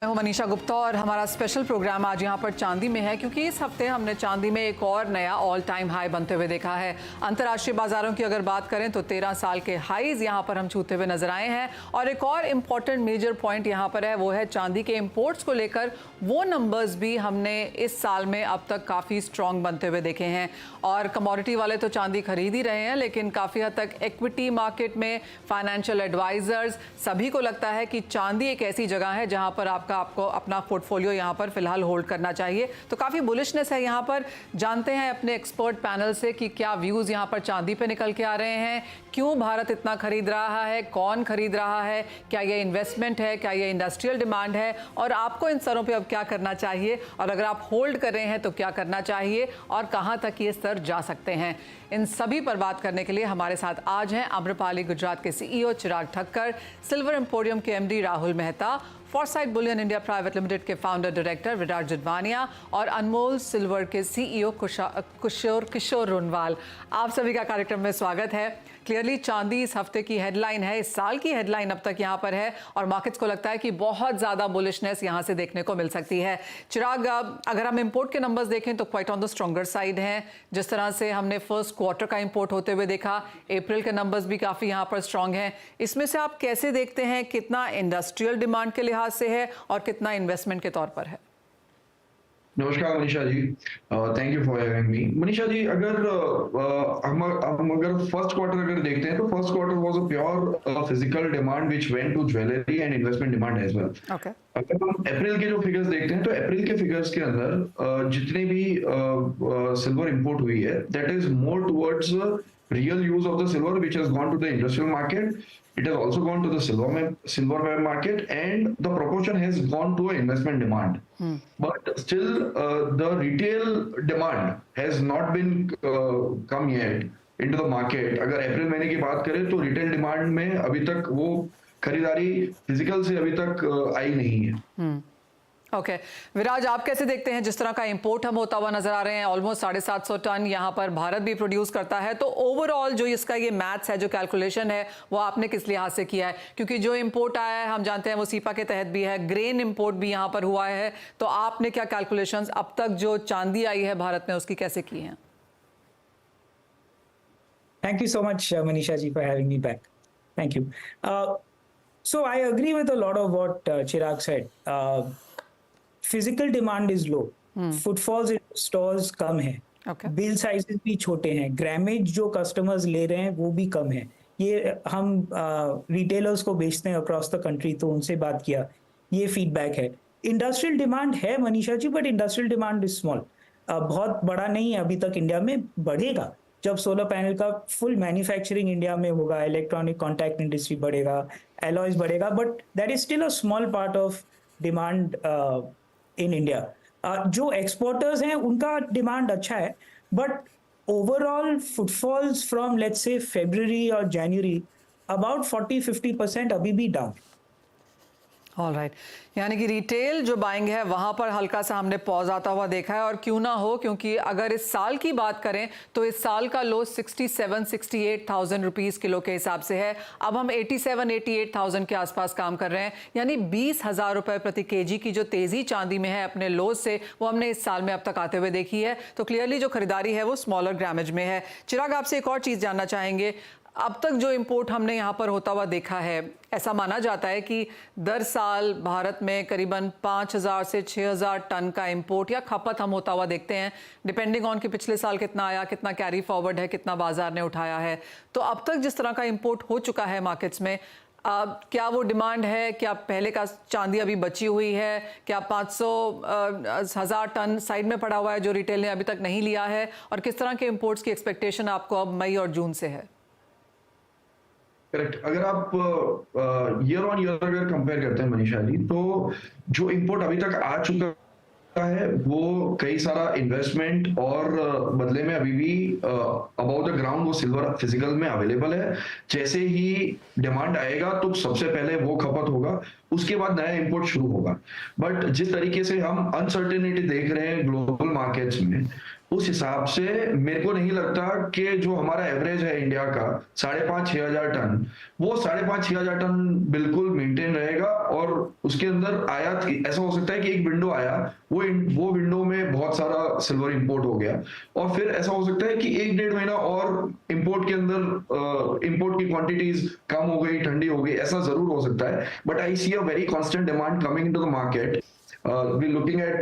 मैं हूं मनीषा गुप्ता और हमारा स्पेशल प्रोग्राम आज यहां पर चांदी में है क्योंकि इस हफ्ते हमने चांदी में एक और नया ऑल टाइम हाई बनते हुए देखा है। अंतर्राष्ट्रीय बाजारों की अगर बात करें तो 13 साल के हाईज यहां पर हम छूते हुए नजर आए हैं। और एक और इम्पॉर्टेंट मेजर पॉइंट यहां पर है, वो है चांदी के इम्पोर्ट्स को लेकर वो नंबर्स भी हमने इस साल में अब तक काफ़ी स्ट्रॉन्ग बनते हुए देखे हैं। और कमोडिटी वाले तो चांदी खरीद ही रहे हैं, लेकिन काफ़ी हद तक इक्विटी मार्केट में फाइनेंशियल एडवाइजर्स सभी को लगता है कि चांदी एक ऐसी जगह है जहां पर आपको अपना पोर्टफोलियो यहां पर फिलहाल होल्ड करना चाहिए। तो काफ़ी बुलिशनेस है यहां पर। जानते हैं अपने एक्सपर्ट पैनल से कि क्या व्यूज़ यहां पर चांदी पे निकल के आ रहे हैं, क्यों भारत इतना खरीद रहा है, कौन खरीद रहा है, क्या ये इन्वेस्टमेंट है, क्या ये इंडस्ट्रियल डिमांड है, और आपको इन स्तरों पे अब क्या करना चाहिए, और अगर आप होल्ड कर रहे हैं तो क्या करना चाहिए और कहां तक ये स्तर जा सकते हैं। इन सभी पर बात करने के लिए हमारे साथ आज हैं आम्रपाली गुजरात के सीईओ चिराग ठक्कर, सिल्वर एम्पोरियम के MD Rahul Mehta, Forsyte Boolean India private limited के फाउंडर डायरेक्टर विराट जिदवानिया और अनमोल सिल्वर के सीईओ किशोर रुनवाल। आप सभी का कार्यक्रम में स्वागत है। क्लियरली चांदी इस हफ्ते की हेडलाइन है, इस साल की हेडलाइन अब तक यहाँ पर है, और मार्केट्स को लगता है कि बहुत ज़्यादा बुलिशनेस यहाँ से देखने को मिल सकती है। चिराग, अगर हम इंपोर्ट के नंबर्स देखें तो quite on the stronger side हैं। जिस तरह से हमने फर्स्ट क्वार्टर का इंपोर्ट होते हुए देखा, अप्रैल के नंबर्स भी काफ़ी यहाँ पर स्ट्रॉन्ग हैं। इसमें से आप कैसे देखते हैं, कितना इंडस्ट्रियल डिमांड के लिहाज से है और कितना इन्वेस्टमेंट के तौर पर है? नमस्कार Manisha ji, thank you for having me. Manisha ji, अगर हम अगर फर्स्ट क्वार्टर अगर देखते हैं तो first quarter was a pure physical demand which went to jewellery and investment demand as well. Okay, अगर हम अप्रैल के जो फिगर्स देखते हैं तो अप्रैल के फिगर्स के अंदर जितने भी सिल्वर इंपोर्ट हुई है, that is more towards real use of the silver which has gone to the industrial market. It has also gone to the silverware market, and the proportion has gone to an investment demand. But still, the retail demand has not been come yet into the market. अगर अप्रैल महीने की बात करें तो retail demand में अभी तक वो खरीदारी फिजिकल से अभी तक आई नहीं है। ओके, विराज, आप कैसे देखते हैं? जिस तरह का इंपोर्ट हम होता हुआ नजर आ रहे हैं, ऑलमोस्ट 750 टन यहाँ पर भारत भी प्रोड्यूस करता है, तो ओवरऑल जो इसका ये मैथ्स है, जो कैलकुलेशन है, वो आपने किस लिहाज से किया है? क्योंकि जो इंपोर्ट आया है हम जानते हैं वो सीपा के तहत भी है, ग्रेन इंपोर्ट भी यहाँ पर हुआ है, तो आपने क्या कैलकुलेशंस अब तक जो चांदी आई है भारत में उसकी कैसे की हैं? Thank you so much, Manisha ji, for having me back. Thank you. So I agree with a lot of what Chirag said. Physical demand is low. Footfalls in stores कम है. Okay. बिल साइजेस भी छोटे हैं. Grammage जो customers ले रहे हैं वो भी कम है. ये हम रिटेलर्स को बेचते हैं अक्रॉस द कंट्री, तो उनसे बात किया, ये फीडबैक है. इंडस्ट्रियल डिमांड है Manisha ji, but industrial demand is small. बहुत बड़ा नहीं है अभी तक. इंडिया में बढ़ेगा जब सोलर पैनल का फुल मैन्युफैक्चरिंग इंडिया में होगा, इलेक्ट्रॉनिक कॉन्टैक्ट इंडस्ट्री बढ़ेगा, एलॉयज बढ़ेगा, but that is still a small part of demand in India. जो एक्सपोर्टर्स हैं उनका डिमांड अच्छा है, but overall footfalls from let's से फरवरी और जनवरी अबाउट 40-50% अभी भी डाउन. ऑलराइट, यानी कि रिटेल जो बाइंग है वहाँ पर हल्का सा हमने पॉज आता हुआ देखा है, और क्यों ना हो, क्योंकि अगर इस साल की बात करें तो इस साल का लो 67-68,000 रुपीज़ किलो के हिसाब से है. अब हम 87-88,000 के आसपास काम कर रहे हैं, यानी 20,000 रुपये प्रति केजी की जो तेज़ी चांदी में है अपने लो से, वो हमने इस साल में अब तक आते हुए देखी है. तो क्लियरली जो खरीदारी है वो स्मॉलर ग्रामेज में है. चिराग, आपसे एक और चीज़ जानना चाहेंगे. अब तक जो इंपोर्ट हमने यहाँ पर होता हुआ देखा है, ऐसा माना जाता है कि दर साल भारत में करीबन 5,000 से 6,000 टन का इंपोर्ट या खपत हम होता हुआ देखते हैं, डिपेंडिंग ऑन कि पिछले साल कितना आया, कितना कैरी फॉरवर्ड है, कितना बाजार ने उठाया है. तो अब तक जिस तरह का इंपोर्ट हो चुका है मार्केट्स में, क्या वो डिमांड है? क्या पहले का चांदी अभी बची हुई है? क्या 500,000 टन साइड में पड़ा हुआ है जो रिटेल ने अभी तक नहीं लिया है? और किस तरह के इंपोर्ट्स की एक्सपेक्टेशन आपको अब मई और जून से है? करेक्ट. अगर आप ईयर ऑन ईयर अगर कंपेयर करते हैं मनीषा जी, तो जो इंपोर्ट अभी तक आ चुका है वो कई सारा इन्वेस्टमेंट और बदले में अभी भी अबाउट द ग्राउंड वो सिल्वर फिजिकल में अवेलेबल है. जैसे ही डिमांड आएगा तो सबसे पहले वो खपत होगा, उसके बाद नया इंपोर्ट शुरू होगा. बट जिस तरीके से हम अनसर्टेनिटी देख रहे हैं ग्लोबल मार्केट्स में, उस हिसाब से मेरे को नहीं लगता कि जो हमारा एवरेज है इंडिया का 5,500-6,000 टन, वो 5,500-6,000 टन बिल्कुल मेंटेन रहेगा। और उसके अंदर आयात ऐसा हो सकता है कि एक विंडो आया, वो विंडो में बहुत सारा सिल्वर इंपोर्ट हो गया, और फिर ऐसा हो सकता है कि 1-1.5 महीना और इंपोर्ट के अंदर इंपोर्ट की क्वांटिटीज कम हो गई, ठंडी हो गई, ऐसा जरूर हो सकता है। But I see a very constant demand coming into the market. We looking at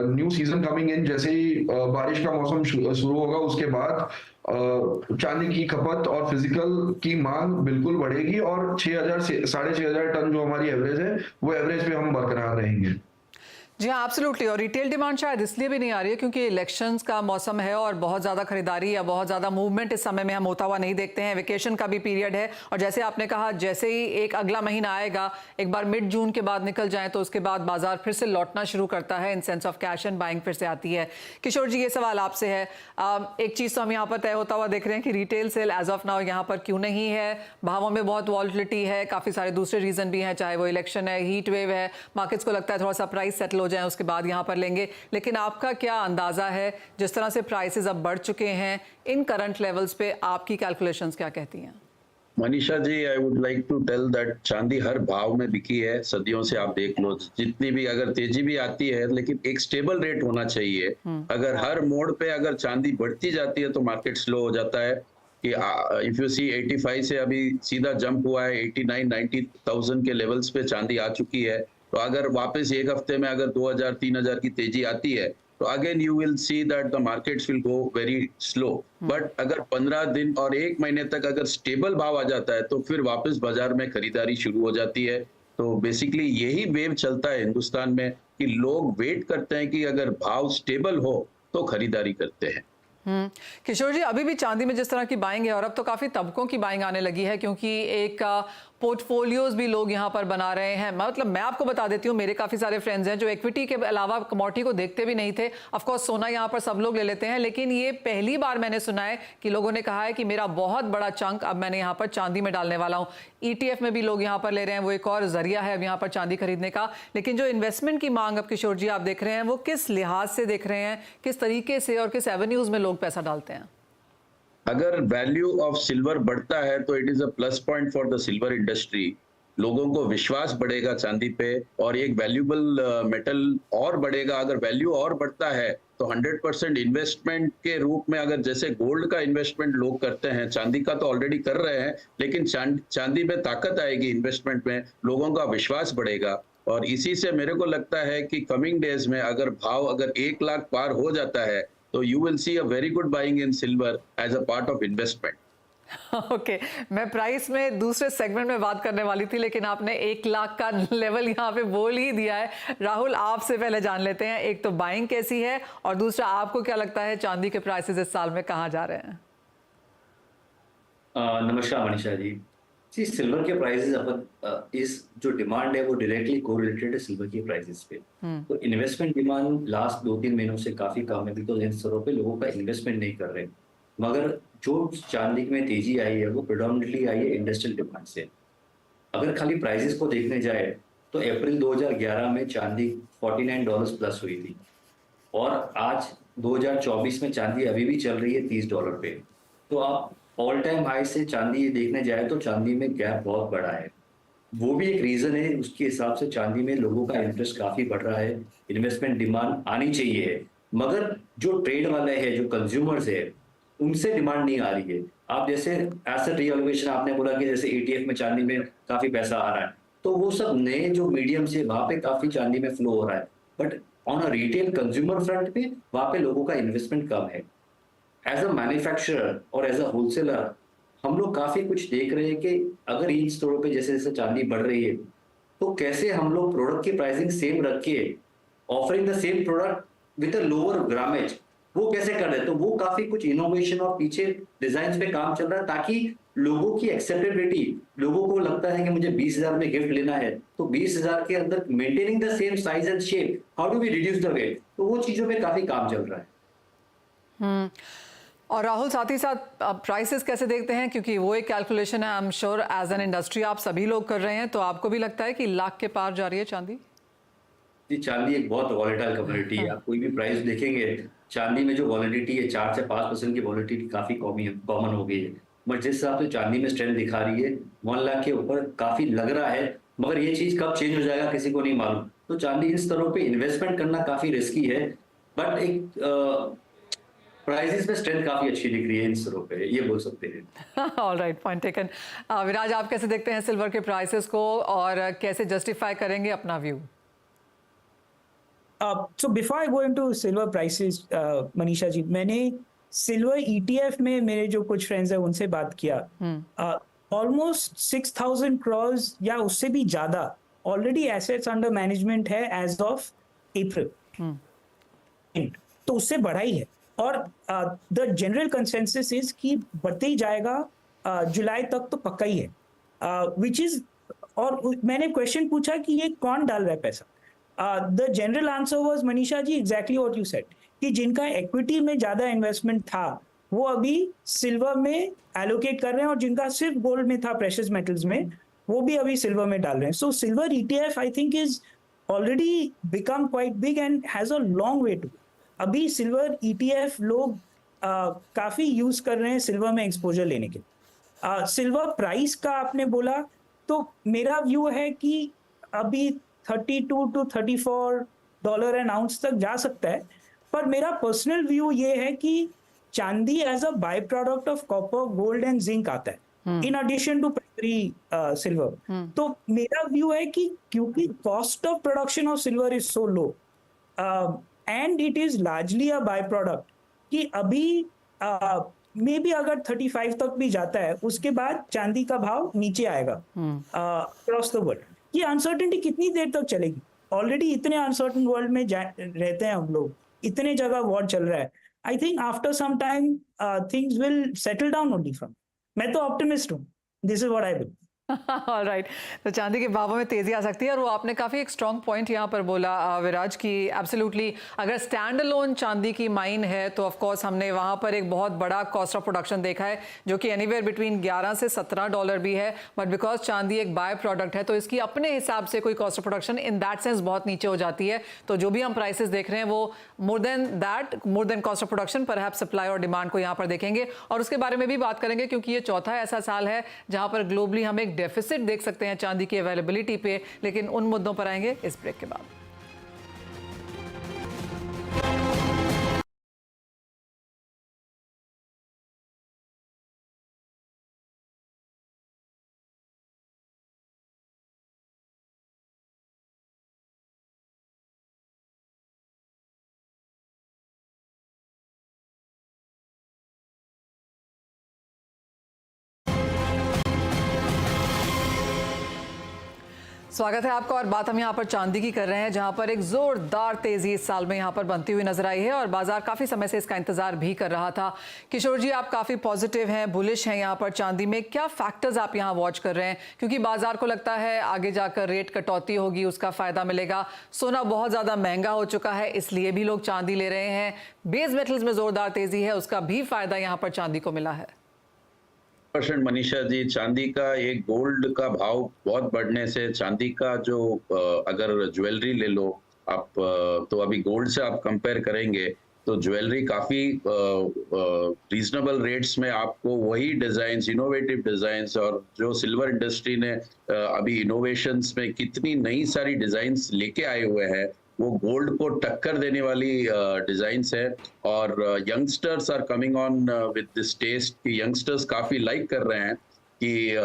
new season coming in, जैसे ही बारिश का मौसम शुरू होगा उसके बाद चांदी की खपत और फिजिकल की मांग बिल्कुल बढ़ेगी, और 6,000 से 6,500 टन जो हमारी एवरेज है, वो एवरेज पे हम बरकरार रहेंगे। जी हाँ, एब्सोल्युटली। और रिटेल डिमांड शायद इसलिए भी नहीं आ रही है क्योंकि इलेक्शंस का मौसम है और बहुत ज़्यादा खरीदारी या बहुत ज़्यादा मूवमेंट इस समय में हम होता हुआ नहीं देखते हैं। वेकेशन का भी पीरियड है, और जैसे आपने कहा, जैसे ही एक अगला महीना आएगा, एक बार मिड जून के बाद निकल जाए तो उसके बाद बाजार फिर से लौटना शुरू करता है, in sense of cash and buying फिर से आती है। किशोर जी, ये सवाल आपसे है। एक चीज़ तो हम यहाँ पर तय होता हुआ देख रहे हैं कि retail sale as of now यहाँ पर क्यों नहीं है। भावों में बहुत वॉलिटिलिटी है, काफ़ी सारे दूसरे रीज़न भी हैं, चाहे वो इलेक्शन है, हीट वेव है, मार्केट्स को लगता है थोड़ा सा प्राइस सेटल हो जाए उसके बाद यहाँ पर लेंगे। लेकिन आपका क्या अंदाजा है, जिस तरह से प्राइसेस अब बढ़ चुके हैं इन करंट लेवल्स पे, आपकी कैलकुलेशंस क्या कहती हैं? Manisha ji, I would like to tell that चांदी हर भाव में बिकी है सदियों से। आप देख लो, जितनी भी अगर तेजी भी आती है, लेकिन एक स्टेबल रेट होना चाहिए। अगर हर मोड़ पे अगर चांदी बढ़ती जाती है तो मार्केट स्लो हो जाता है। कि इफ यू सी 85 से अभी सीधा जंप हुआ है 89-90,000 के लेवल्स पे चांदी आ चुकी है। तो अगर वापस एक हफ्ते में अगर 2,000-3,000 की तेजी आती है तो again you will see that the markets will go very slow. But अगर 15 दिन और 1 महीने तक अगर स्टेबल भाव आ जाता है तो फिर वापस बाजार में खरीदारी शुरू हो जाती है। तो बेसिकली यही वेव चलता है हिंदुस्तान में कि लोग वेट करते हैं कि अगर भाव स्टेबल हो तो खरीदारी करते हैं। किशोर जी, अभी भी चांदी में जिस तरह की बाइंग है, और अब तो काफ़ी तबकों की बाइंग आने लगी है, क्योंकि एक पोर्टफोलियोज भी लोग यहाँ पर बना रहे हैं। मतलब मैं आपको बता देती हूँ, मेरे काफ़ी सारे फ्रेंड्स हैं जो इक्विटी के अलावा कमोडिटी को देखते भी नहीं थे। ऑफकोर्स सोना यहाँ पर सब लोग ले लेते हैं, लेकिन ये पहली बार मैंने सुना है कि लोगों ने कहा है कि मेरा बहुत बड़ा चंक अब मैंने यहाँ पर चांदी में डालने वाला हूँ। ETF में भी लोग यहाँ पर ले रहे हैं, वो एक और जरिया है अब यहाँ पर चांदी खरीदने का। लेकिन जो इन्वेस्टमेंट की मांग अब किशोर जी आप देख रहे हैं, वो किस लिहाज से देख रहे हैं, किस तरीके से और किस एवेन्यूज में लोग पैसा डालते हैं? अगर वैल्यू ऑफ सिल्वर बढ़ता है तो it is a plus point for the silver industry. लोगों को विश्वास बढ़ेगा चांदी पे और एक वैल्यूबल मेटल और बढ़ेगा। अगर वैल्यू और बढ़ता है तो 100% इन्वेस्टमेंट के रूप में, अगर जैसे गोल्ड का इन्वेस्टमेंट लोग करते हैं, चांदी का तो ऑलरेडी कर रहे हैं, लेकिन चांदी में ताकत आएगी इन्वेस्टमेंट में, लोगों का विश्वास बढ़ेगा। और इसी से मेरे को लगता है कि कमिंग डेज में अगर भाव अगर 1 लाख पार हो जाता है तो you will see a very good buying in silver as a part of investment. Okay, मैं प्राइस में दूसरे सेगमेंट में बात करने वाली थी, लेकिन आपने 1 लाख का लेवल यहाँ पे बोल ही दिया है। राहुल, आपसे पहले जान लेते हैं, एक तो बाइंग कैसी है और दूसरा आपको क्या लगता है चांदी के प्राइसेस इस साल में कहाँ जा रहे हैं? नमस्कार मनीषा जी। सिल्वर के प्राइसेस अपन इस जो डिमांड है वो डायरेक्टली कोरिलेटेड है सिल्वर की प्राइसेस पे। तो इन्वेस्टमेंट डिमांड लास्ट 2-3 महीनों से काफी कम है, बिकॉज इन स्तरों पे लोगों का इन्वेस्टमेंट नहीं कर रहे। मगर जो चांदी में तेजी आई है वो प्रेडोमिनेटली आई है इंडस्ट्रियल डिमांड से। अगर खाली प्राइसेस को देखने जाए तो अप्रैल 2011 में चांदी $49 प्लस हुई थी, और आज 2024 में चांदी अभी भी चल रही है $30 पे। तो आप ऑल टाइम हाई से चांदी देखने जाए तो चांदी में गैप बहुत बड़ा है। वो भी एक रीजन है, उसके हिसाब से चांदी में लोगों का इंटरेस्ट काफी बढ़ रहा है, इन्वेस्टमेंट डिमांड आनी चाहिए। मगर जो ट्रेड वाले हैं, जो कंज्यूमर्स है, उनसे डिमांड नहीं आ रही है। आप जैसे एसेट रीवैल्यूएशन आपने बोला कि जैसे ETF में चांदी में काफी पैसा आ रहा है, तो वो सब नए जो मीडियम से वहां पे काफी चांदी में फ्लो हो रहा है। But on a retail consumer front पे वहां पे लोगों का इन्वेस्टमेंट कम है। एज अ मैन्युफैक्चरर और एज अ होलसेलर हम लोग काफी कुछ देख रहे हैं कि अगर इन स्टोरों पे जैसे जैसे चांदी बढ़ रही है तो कैसे हम लोग प्रोडक्ट की प्राइसिंग सेम रख के offering the same product with a lower grammage, वो कैसे कर रहे हैं। तो वो काफी कुछ इनोवेशन और पीछे डिजाइन पे काम चल रहा है, ताकि लोगों की एक्सेप्टेबिलिटी, लोगों को लगता है कि मुझे 20,000 में गिफ्ट लेना है तो 20,000 के अंदर maintaining the same size and shape, how do we reduce the weight, तो वो चीजों पे काफी काम चल रहा है। और राहुल, साथ ही साथ प्राइसेस कैसे देखते हैं, क्योंकि वो एक कैलकुलेशन है, I am sure as an industry आप सभी लोग कर रहे हैं, तो आपको भी लगता है कि लाख के पार जा रही है चांदी? जी, चांदी एक बहुत वॉलेटाइल कमोडिटी है। आप कोई भी प्राइस देखेंगे, चांदी में जो वॉलिडिटी है 4 से 5% की वॉलिडिटी काफी कॉमन हो गई है, बट जिस हिसाब से चांदी में स्ट्रेंथ दिखा रही है 1 लाख के ऊपर काफी लग रहा है, मगर ये चीज कब चेंज हो जाएगा किसी को नहीं मालूम। तो चांदी इन स्तरों पे इन्वेस्टमेंट करना काफी रिस्की है, बट एक प्राइसेस में स्ट्रेंथ काफी अच्छी दिख रही है इन स्तरों पे, ये बोल सकते हैं। All right, point taken. Viraj, आप कैसे देखते हैं सिल्वर के प्राइसेस को और कैसे जस्टिफाई करेंगे अपना view? So before I go into silver prices, Manisha ji, मैंने सिल्वर ETF में मेरे जो कुछ फ्रेंड्स हैं उनसे बात किया। ऑलमोस्ट 6,000 crores या उससे भी ज्यादा ऑलरेडी एसेट्स अंडर मैनेजमेंट है एज ऑफ अप्रैल, तो उससे बढ़ा ही है। और द जनरल कंसेंसस इज कि बढ़ते ही जाएगा, जुलाई तक तो पक्का ही है, विच इज। और मैंने क्वेश्चन पूछा कि ये कौन डाल रहा है पैसा। The general answer was, Manisha ji, exactly what you said, कि जिनका इक्विटी में ज्यादा इन्वेस्टमेंट था वो अभी सिल्वर में एलोकेट कर रहे हैं, और जिनका सिर्फ गोल्ड में था, प्रेशियस मेटल्स में, वो भी अभी सिल्वर में डाल रहे हैं। So silver ETF I think is already become quite big and has a long way to. अभी सिल्वर ETF लोग काफी यूज कर रहे हैं सिल्वर में एक्सपोजर लेने के। सिल्वर प्राइस का आपने बोला, तो मेरा व्यू है कि अभी 32 to 34 डॉलर एन आउंस तक जा सकता है, पर मेरा पर्सनल व्यू ये है कि चांदी as a by product of copper, gold and zinc आता है in addition to primary silver. तो मेरा व्यू है कि क्योंकि cost of production of silver is so low and it is largely a by product, कि अभी मे बी अगर 35 तक भी जाता है, उसके बाद चांदी का भाव नीचे आएगा अक्रॉस द वर्ल्ड। ये अनसर्टेनिटी कितनी देर तक चलेगी? ऑलरेडी इतने अनसर्टन वर्ल्ड में रहते हैं हम लोग, इतने जगह वॉर चल रहा है। I think after some time things will settle down only from. मैं तो ऑप्टिमिस्ट हूँ, this is what I will. Right, तो चांदी के भावों में तेजी आ सकती है। और वो आपने काफ़ी एक स्ट्रॉन्ग पॉइंट यहाँ पर बोला विराज, कि एब्सोल्युटली अगर स्टैंड अलोन चांदी की माइन है तो ऑफ कोर्स हमने वहाँ पर एक बहुत बड़ा कॉस्ट ऑफ प्रोडक्शन देखा है, जो कि एनीवेयर बिटवीन 11 से 17 डॉलर भी है। बट बिकॉज चांदी एक बाय प्रोडक्ट है, तो इसकी अपने हिसाब से कोई cost of production in that sense बहुत नीचे हो जाती है। तो जो भी हम प्राइसेस देख रहे हैं वो more than cost of production, perhaps supply और डिमांड को यहाँ पर देखेंगे और उसके बारे में भी बात करेंगे, क्योंकि ये चौथा ऐसा साल है जहाँ पर ग्लोबली हम एक डेफिसिट देख सकते हैं चांदी की अवेलेबिलिटी पे। लेकिन उन मुद्दों पर आएंगे इस ब्रेक के बाद। स्वागत है आपका। और बात हम यहाँ पर चांदी की कर रहे हैं, जहाँ पर एक जोरदार तेजी इस साल में यहाँ पर बनती हुई नजर आई है और बाजार काफी समय से इसका इंतजार भी कर रहा था। किशोर जी, आप काफी पॉजिटिव हैं, बुलिश हैं यहाँ पर चांदी में। क्या फैक्टर्स आप यहाँ वॉच कर रहे हैं? क्योंकि बाजार को लगता है आगे जाकर रेट कटौती होगी, उसका फायदा मिलेगा। सोना बहुत ज्यादा महंगा हो चुका है, इसलिए भी लोग चांदी ले रहे हैं। बेस मेटल्स में जोरदार तेजी है, उसका भी फायदा यहाँ पर चांदी को मिला है। मनीषा जी, चांदी का एक गोल्ड का भाव बहुत बढ़ने से चांदी का जो अगर ज्वेलरी ले लो आप, तो अभी गोल्ड से आप कंपेयर करेंगे तो ज्वेलरी काफी रीजनेबल रेट्स में आपको वही डिजाइन्स, इनोवेटिव डिजाइन्स, और जो सिल्वर इंडस्ट्री ने अभी इनोवेशंस में कितनी नई सारी डिजाइन्स लेके आए हुए हैं, वो गोल्ड को टक्कर देने वाली डिजाइन्स है। और youngsters are coming on with this taste, कि यंगस्टर्स काफी लाइक कर रहे हैं कि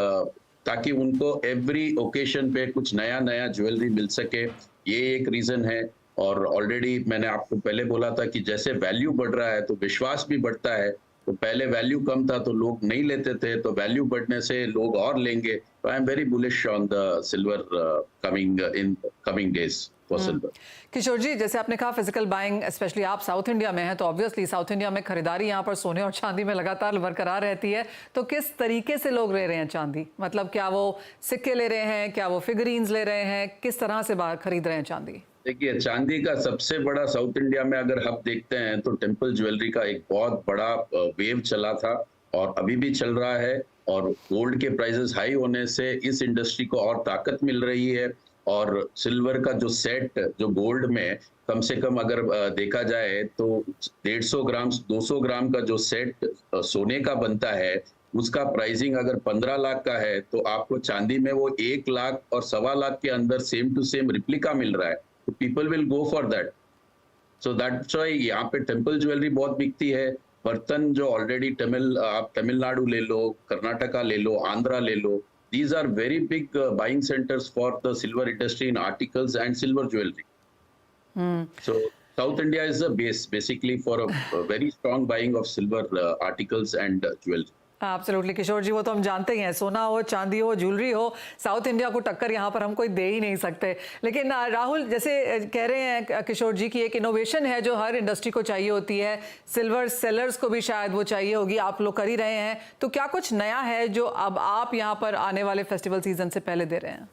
ताकि उनको एवरी ओकेशन पे कुछ नया नया ज्वेलरी मिल सके, ये एक रीजन है। और ऑलरेडी मैंने आपको पहले बोला था कि जैसे वैल्यू बढ़ रहा है तो विश्वास भी बढ़ता है। तो पहले वैल्यू कम था तो लोग नहीं लेते थे, तो वैल्यू बढ़ने से लोग और लेंगे। तो I am very bullish on the silver coming days for silver. Kishore ji, जैसे आपने कहा फिजिकल बाइंग, स्पेशली आप साउथ इंडिया में हैं, तो ऑब्वियसली साउथ इंडिया में खरीदारी यहाँ पर सोने और चांदी में लगातार बरकरार रहती है। तो किस तरीके से लोग ले रहे हैं चांदी? मतलब क्या वो सिक्के ले रहे हैं, क्या वो फिगरीन्स ले रहे हैं, किस तरह से बाहर खरीद रहे हैं चांदी? देखिए, चांदी का सबसे बड़ा साउथ इंडिया में अगर हब देखते हैं तो टेम्पल ज्वेलरी का एक बहुत बड़ा वेव चला था और अभी भी चल रहा है। और गोल्ड के प्राइसेस हाई होने से इस इंडस्ट्री को और ताकत मिल रही है। और सिल्वर का जो सेट जो गोल्ड में कम से कम अगर देखा जाए तो 150 ग्राम 200 ग्राम का जो सेट सोने का बनता है उसका प्राइसिंग अगर 15 लाख का है तो आपको चांदी में वो 1 लाख और 1.25 लाख के अंदर सेम टू सेम रिप्लिका मिल रहा है, तो people will go for that. So that's why यहाँ पे टेम्पल ज्वेलरी बहुत बिकती है। बर्तन जो ऑलरेडी आप तमिलनाडु ले लो, कर्नाटका ले लो, आंध्रा ले लो, these are very big buying centers for the silver industry in articles and silver jewelry. So South India is a base basically for a very strong buying of silver articles and jewelry. Absolutely Kishore ji, वो तो हम जानते ही हैं, सोना हो, चांदी हो, jewellery हो, साउथ इंडिया को टक्कर यहाँ पर हम कोई दे ही नहीं सकते। लेकिन राहुल, जैसे कह रहे हैं किशोर जी की एक इनोवेशन है जो हर इंडस्ट्री को चाहिए होती है, सिल्वर सेलर्स को भी शायद वो चाहिए होगी, आप लोग कर ही रहे हैं, तो क्या कुछ नया है जो अब आप यहाँ पर आने वाले फेस्टिवल सीजन से पहले दे रहे हैं?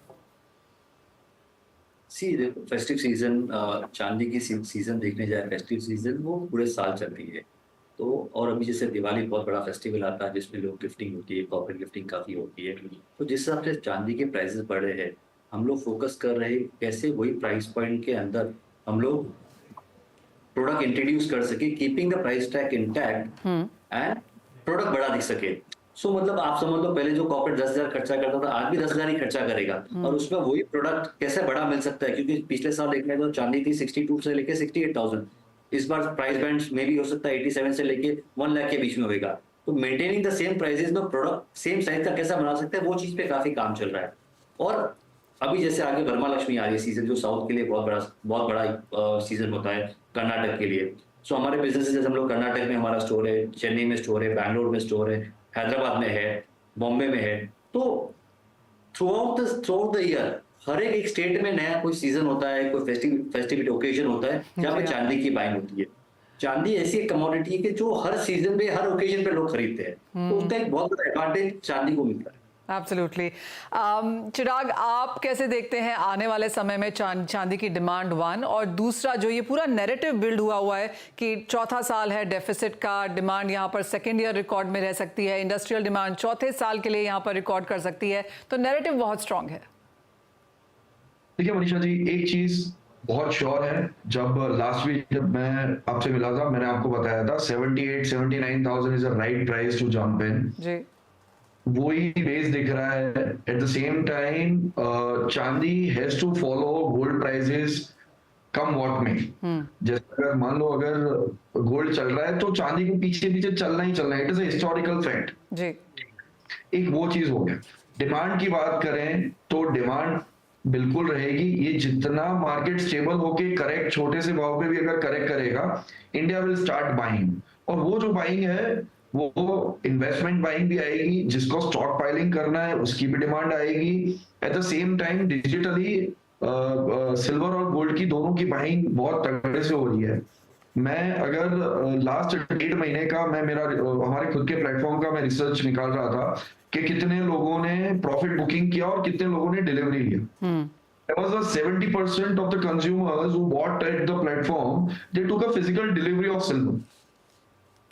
फेस्टिव सीजन, चांदी की सीजन देखने जाए, फेस्टिव सीजन वो पूरे साल चलती है। तो और अभी जैसे दिवाली बहुत बड़ा फेस्टिवल आता है जिसमें लोग गिफ्टिंग होती है, कॉर्पोरेट गिफ्टिंग काफ़ी होती है। तो जिस हिसाब से चांदी के प्राइसेस बढ़ रहे हैं, हम लोग फोकस कर रहे हैं कैसे वही प्राइस पॉइंट के अंदर हम लोग प्रोडक्ट इंट्रोड्यूस कर सके, keeping the price tag intact and product बड़ा दिख सके। सो मतलब आप समझ लो, पहले जो कॉर्पोरेट 10,000 खर्चा करता था, आज भी 10,000 ही खर्चा करेगा, और उसमें वही प्रोडक्ट कैसे बड़ा मिल सकता है। क्योंकि पिछले साल देखने तो चांदी थी 62 से लेके 68,000, इस बार प्राइस बैंड में भी हो सकता है 87 से लेके 1 लाख के बीच में होगा। तो मेंटेनिंग द सेम प्राइसेस में प्रोडक्ट सेम साइज का कैसा बना सकते हैं, वो चीज पे काफी काम चल रहा है। और अभी जैसे आगे वरमालक्ष्मी आ रही है सीजन, जो साउथ के लिए बहुत बड़ा सीजन होता है कर्नाटक के लिए। सो हमारे बिजनेस जैसे हम लोग कर्नाटक में हमारा स्टोर है, चेन्नई में स्टोर है, बैंगलोर में स्टोर है, हैदराबाद में है, बॉम्बे में है। तो थ्रू आउट द ईयर हर एक स्टेट में नया कोई सीजन होता है, कोई फेस्टिविटी ओकेजन होता है जहाँ पे चांदी की बाइंग होती है। चांदी ऐसी एक कमोडिटी है कि जो हर सीजन पे, हर ओकेजन पे लोग खरीदते हैं, तो उसका एक बहुत बड़ा एडवांटेज चांदी को मिलता है। एब्सोल्युटली। चिराग, आप कैसे देखते हैं आने वाले समय में चांदी की डिमांड, वन, और दूसरा जो ये पूरा नैरेटिव बिल्ड हुआ है कि चौथा साल है डेफिसिट का, डिमांड यहाँ पर सेकेंड ईयर रिकॉर्ड में रह सकती है, इंडस्ट्रियल डिमांड चौथे साल के लिए यहाँ पर रिकॉर्ड कर सकती है, तो नैरेटिव बहुत स्ट्रांग है। देखिए मनीषा जी, एक चीज बहुत श्योर है, जब लास्ट वीक जब मैं आपसे मिला था, मैंने आपको बताया था 78-79,000 is a right price to jump in जी। वही बेस दिख रहा है। एट द सेम टाइम चांदी has to follow gold prices come what में। जैसे अगर मान लो अगर गोल्ड चल रहा है तो चांदी को पीछे पीछे चलना ही चलना है, it is a historical fact जी। एक वो चीज हो गया। डिमांड की बात करें तो डिमांड बिल्कुल रहेगी। ये जितना मार्केट स्टेबल होके करेक्ट छोटे से भाव पे भी अगर करेक्ट करेगा, इंडिया विल स्टार्ट बाइंग। और वो जो बाइंग है वो इन्वेस्टमेंट बाइंग भी आएगी, जिसको स्टॉक पाइलिंग करना है उसकी भी डिमांड आएगी। Eight the same time digitally silver और गोल्ड की दोनों की बाइंग बहुत तगड़े से हो रही है। मैं अगर लास्ट 1.5 महीने का हमारे खुद के प्लेटफॉर्म का मैं रिसर्च निकाल रहा था कि कितने लोगों ने प्रॉफिट बुकिंग किया और कितने लोगों ने डिलीवरी लिया। There was a 70% of the consumers who bought at the platform, they took a physical delivery of silver.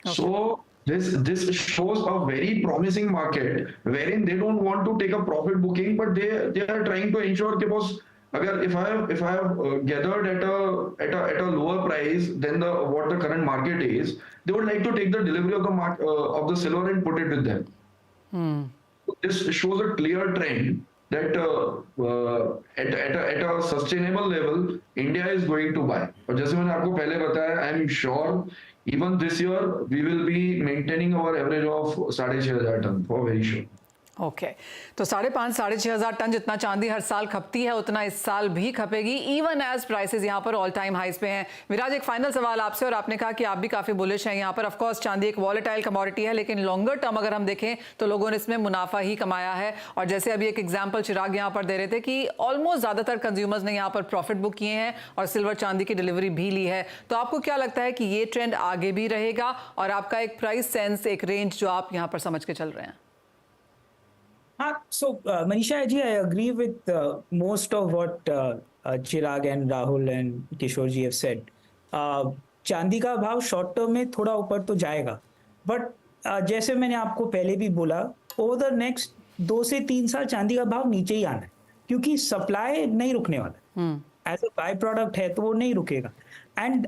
Okay. So this shows a very promising market wherein they don't want to take a profit booking, but they are trying to ensure कि boss अगर if I have gathered at a lower price than what the current market is, they would like to take the delivery of the silver and put it with them. So this shows a clear trend that at a sustainable level India is going to buy. और जैसे मैंने आपको पहले बताया, I am sure even this year we will be maintaining our average of 6,500 ton for very sure. Okay तो 5,500-6,500 ton जितना चांदी हर साल खपती है उतना इस साल भी खपेगी, इवन एज प्राइसेस यहाँ पर ऑल टाइम हाइज पे हैं। विराज, एक फाइनल सवाल आपसे, और आपने कहा कि आप भी काफ़ी बुलिश हैं यहाँ पर। ऑफ कोर्स चांदी एक वॉलेटाइल कमोडिटी है, लेकिन लॉन्गर टर्म अगर हम देखें तो लोगों ने इसमें मुनाफा ही कमाया है। और जैसे अभी एक एग्जाम्पल चिराग यहाँ पर दे रहे थे कि ऑलमोस्ट ज़्यादातर कंज्यूमर्स ने यहाँ पर प्रॉफिट बुक किए हैं और सिल्वर चांदी की डिलीवरी भी ली है। तो आपको क्या लगता है कि ये ट्रेंड आगे भी रहेगा, और आपका एक प्राइस सेंस, एक रेंज जो आप यहाँ पर समझ के चल रहे हैं? So Manisha ji, I agree with most of what Chirag and Rahul and Kishore ji have said. चांदी का भाव शॉर्ट टर्म में थोड़ा ऊपर तो जाएगा, बट जैसे मैंने आपको पहले भी बोला, ओवर द नेक्स्ट 2 से 3 साल चांदी का भाव नीचे ही आना है। क्योंकि सप्लाई नहीं रुकने वाला, एज अ बाय प्रोडक्ट है तो वो नहीं रुकेगा। एंड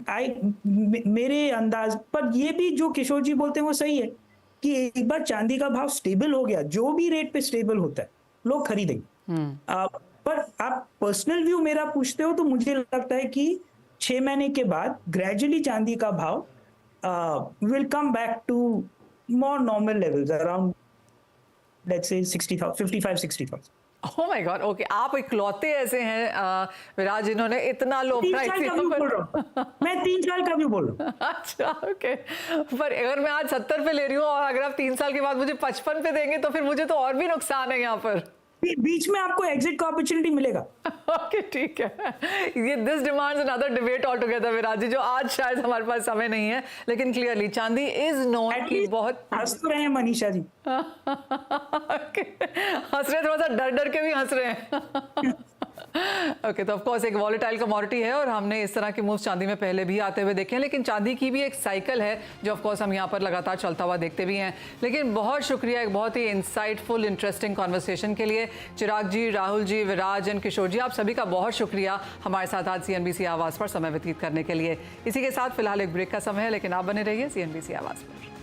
मेरे अंदाज पर ये भी जो किशोर जी बोलते हैं वो सही है कि एक बार चांदी का भाव स्टेबल हो गया, जो भी रेट पे स्टेबल होता है लोग खरीदेंगे। पर आप पर्सनल व्यू मेरा पूछते हो तो मुझे लगता है कि 6 महीने के बाद ग्रेजुअली चांदी का भाव will come back to more normal levels around let's say 60,000, 55-60,000। Oh my God, okay, आप इकलौते ऐसे हैं विराज जिन्होंने इतना लो 3 प्राइस साल का व्यू बोल रहा हूँ मैं, 3 साल का व्यू बोल रहा हूँ। अच्छा, ओके, पर अगर मैं आज 70 पे ले रही हूँ और अगर आप 3 साल के बाद मुझे 55 पे देंगे तो फिर मुझे तो और भी नुकसान है यहाँ पर। बीच में आपको एग्जिट का अपॉर्चुनिटी मिलेगा। ओके, ठीक है, ये this demands another debate all together Viraj ji, जो आज शायद हमारे पास समय नहीं है, लेकिन क्लियरली चांदी इज नोन की बहुत हंस तो रहे हैं मनीषा जी। ओके, हंस रहे, थोड़ा सा डर डर के भी हंस रहे हैं। ओके, तो ऑफ कोर्स एक वॉलेटाइल कमोडिटी है और हमने इस तरह के मूव्स चांदी में पहले भी आते हुए देखे हैं, लेकिन चांदी की भी एक साइकिल है जो ऑफ कोर्स हम यहाँ पर लगातार चलता हुआ देखते भी हैं। लेकिन बहुत शुक्रिया एक बहुत ही इंसाइटफुल इंटरेस्टिंग कॉन्वर्सेशन के लिए। चिराग जी, राहुल जी, विराज एंड किशोर जी, आप सभी का बहुत शुक्रिया हमारे साथ आज CNBC आवाज़ पर समय व्यतीत करने के लिए। इसी के साथ फिलहाल एक ब्रेक का समय है, लेकिन आप बने रहिए CNBC आवाज़ पर।